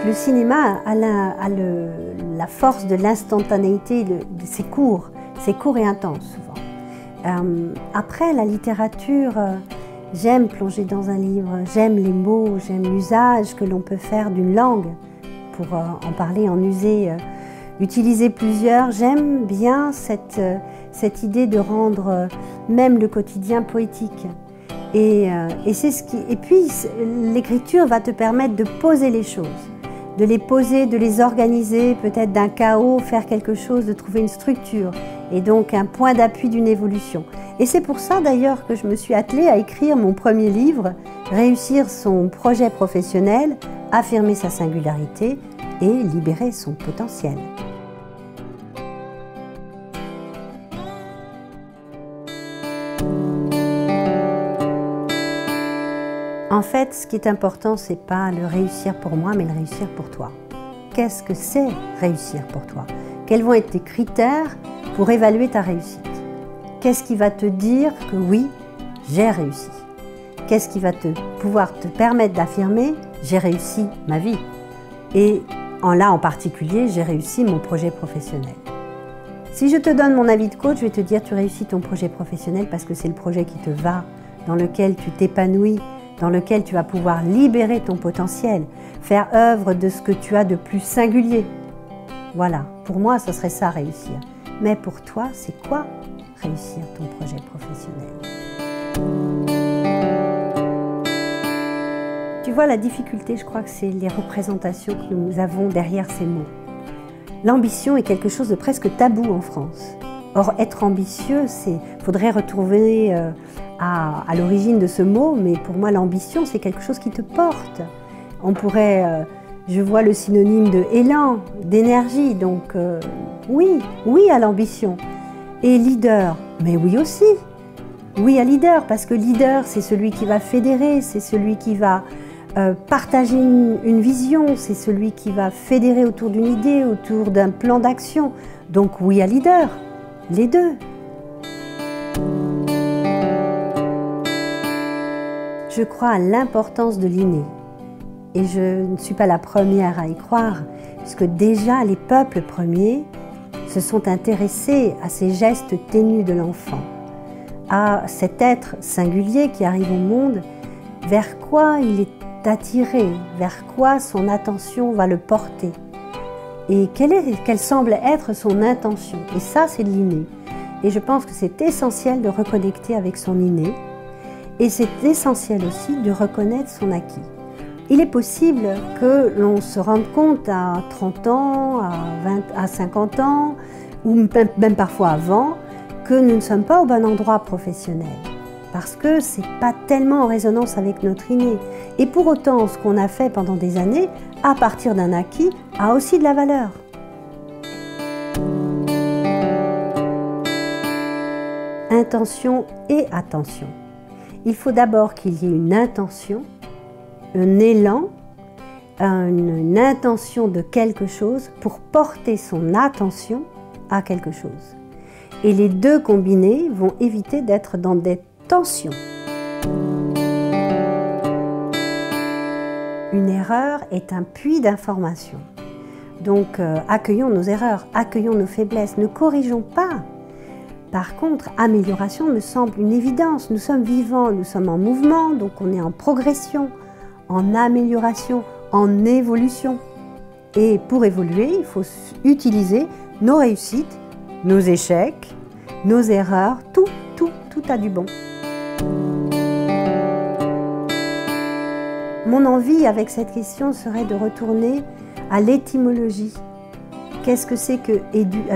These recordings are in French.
Le cinéma a la force de l'instantanéité, c'est court et intense souvent. Après, la littérature, j'aime plonger dans un livre, j'aime les mots, j'aime l'usage que l'on peut faire d'une langue pour en parler, en user, utiliser plusieurs. J'aime bien cette idée de rendre même le quotidien poétique. Et puis, l'écriture va te permettre de poser les choses, de les poser, de les organiser, peut-être d'un chaos, faire quelque chose, de trouver une structure et donc un point d'appui d'une évolution. Et c'est pour ça d'ailleurs que je me suis attelée à écrire mon premier livre, réussir son projet professionnel, affirmer sa singularité et libérer son potentiel. En fait, ce qui est important, ce n'est pas le réussir pour moi, mais le réussir pour toi. Qu'est-ce que c'est réussir pour toi? Quels vont être tes critères pour évaluer ta réussite? Qu'est-ce qui va te dire que oui, j'ai réussi? Qu'est-ce qui va pouvoir te permettre d'affirmer j'ai réussi ma vie? Et en particulier, j'ai réussi mon projet professionnel. Si je te donne mon avis de coach, je vais te dire tu réussis ton projet professionnel parce que c'est le projet qui te va, dans lequel tu t'épanouis, dans lequel tu vas pouvoir libérer ton potentiel, faire œuvre de ce que tu as de plus singulier. Voilà, pour moi, ce serait ça réussir. Mais pour toi, c'est quoi réussir ton projet professionnel? Tu vois, la difficulté, je crois que c'est les représentations que nous avons derrière ces mots. L'ambition est quelque chose de presque tabou en France. Or, être ambitieux, faudrait retrouver à l'origine de ce mot, mais pour moi, l'ambition, c'est quelque chose qui te porte. On pourrait, je vois le synonyme de élan, d'énergie, donc oui à l'ambition. Et leader, mais oui aussi. Oui à leader, parce que leader, c'est celui qui va fédérer, c'est celui qui va partager une vision, c'est celui qui va fédérer autour d'une idée, autour d'un plan d'action. Donc oui à leader, les deux. Je crois à l'importance de l'inné. Et je ne suis pas la première à y croire, puisque déjà les peuples premiers se sont intéressés à ces gestes ténus de l'enfant, à cet être singulier qui arrive au monde, vers quoi il est attiré, vers quoi son attention va le porter. Et quelle semble être son intention. Et ça, c'est de l'inné. Et je pense que c'est essentiel de reconnecter avec son inné. Et c'est essentiel aussi de reconnaître son acquis. Il est possible que l'on se rende compte à 30 ans, à 50 ans, ou même parfois avant, que nous ne sommes pas au bon endroit professionnel. Parce que ce n'est pas tellement en résonance avec notre inné. Et pour autant, ce qu'on a fait pendant des années, à partir d'un acquis, a aussi de la valeur. Intention et attention. Il faut d'abord qu'il y ait une intention, un élan, une intention de quelque chose pour porter son attention à quelque chose. Et les deux combinés vont éviter d'être dans des tensions. Une erreur est un puits d'informations. Donc accueillons nos erreurs, accueillons nos faiblesses, ne corrigeons pas. Par contre, amélioration me semble une évidence. Nous sommes vivants, nous sommes en mouvement, donc on est en progression, en amélioration, en évolution. Et pour évoluer, il faut utiliser nos réussites, nos échecs, nos erreurs, tout a du bon. Mon envie avec cette question serait de retourner à l'étymologie. Qu'est-ce que c'est que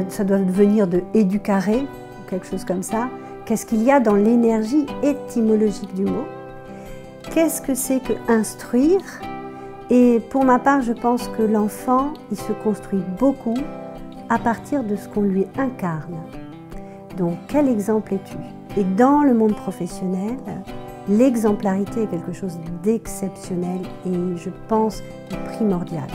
ça doit venir de éducaré, quelque chose comme ça. Qu'est-ce qu'il y a dans l'énergie étymologique du mot? Qu'est-ce que c'est que instruire? Et pour ma part, je pense que l'enfant, il se construit beaucoup à partir de ce qu'on lui incarne. Donc, quel exemple es-tu? Et dans le monde professionnel, l'exemplarité est quelque chose d'exceptionnel et je pense de primordial.